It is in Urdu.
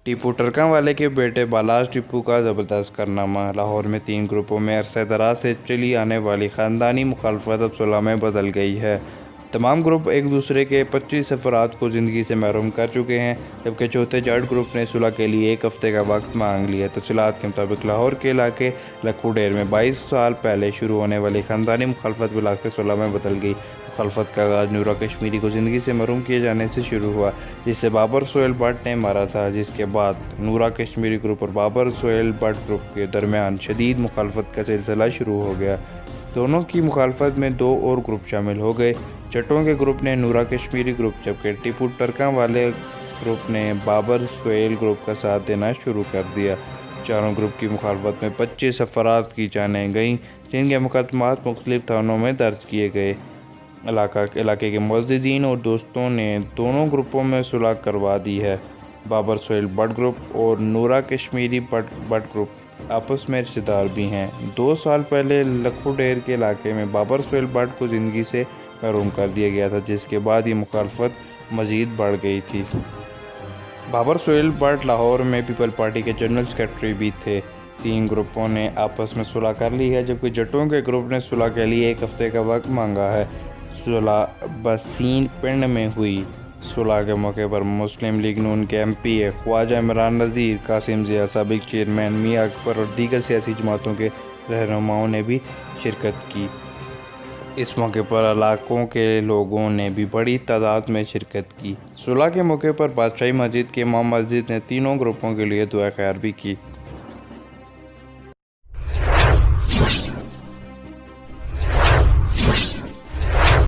ٹیپو ٹرکاں والے کے بیٹے بالاج ٹیپو کا زبردست کارنامہ۔ لاہور میں 3 گروپوں میں عرصہ دراز سے چلی آنے والی خاندانی مخالفت اب صلح میں بدل گئی ہے۔ تمام گروپ ایک دوسرے کے 25 افراد کو زندگی سے محروم کر چکے ہیں، جبکہ چوتھے جٹ گروپ نے صلح کے لیے 1 ہفتے کا وقت مانگ لیا۔ تفصیلات کے مطابق لاہور کے علاقے لکھو ڈیر میں 22 سال پہلے شروع ہونے والی خاندانی مخالفت بالآخر صلح میں بدل گئی۔ مخالفت کا آغاز نورا کشمیری کو زندگی سے محروم کیے جانے سے شروع ہوا، جسے بابر سہیل بٹ نے مارا تھا، جس کے بعد نورا کشمیری گروپ اور بابر سہیل بٹ گروپ کے درمیان شدید مخالفت کا سلسلہ شروع ہو گیا۔ دونوں کی مخالفت میں 2 اور گروپ شامل ہو گئے۔ جٹوں کے گروپ نے نورا کشمیری گروپ، جبکہ ٹیپو ٹرکاں والے گروپ نے بابر سہیل گروپ کا ساتھ دینا شروع کر دیا۔ چاروں گروپ کی مخالفت میں 25 افراد کی جانیں گئیں، جن کے مقدمات مختلف تھانوں میں درج کیے گئے۔ علاقے کے معززین اور دوستوں نے دونوں گروپوں میں صلح کروا دی ہے۔ بابر سہیل بٹ گروپ اور نورا کشمیری بٹ گروپ آپس میں رشتہ دار بھی ہیں۔ 2 سال پہلے لکھو ڈیر کے علاقے میں بابر سہیل بٹ کو زندگی سے محروم کر دیا گیا تھا، جس کے بعد یہ مخالفت مزید بڑھ گئی تھی۔ بابر سہیل بٹ لاہور میں پیپل پارٹی کے جنرل سیکرٹری بھی تھے۔ 3 گروپوں نے آپس میں صلح کر لی ہے، جبکہ جٹوں کے گروپ نے صلح کے لیے 1 ہفتے کا وقت مانگا ہے۔ صلح بسین پنڈ میں ہوئی۔ صلح کے موقع پر مسلم لیگ نون کے MP خواجہ عمران نذیر، قاسم ضیاء، سابق چیئرمین میاں اکبر اور دیگر سیاسی جماعتوں کے رہنماؤں نے بھی شرکت کی۔ اس موقع پر علاقوں کے لوگوں نے بھی بڑی تعداد میں شرکت کی۔ صلح کے موقع پر بادشاہی مسجد کے امام مسجد نے تینوں گروپوں کے لیے دعائے خیر بھی کی۔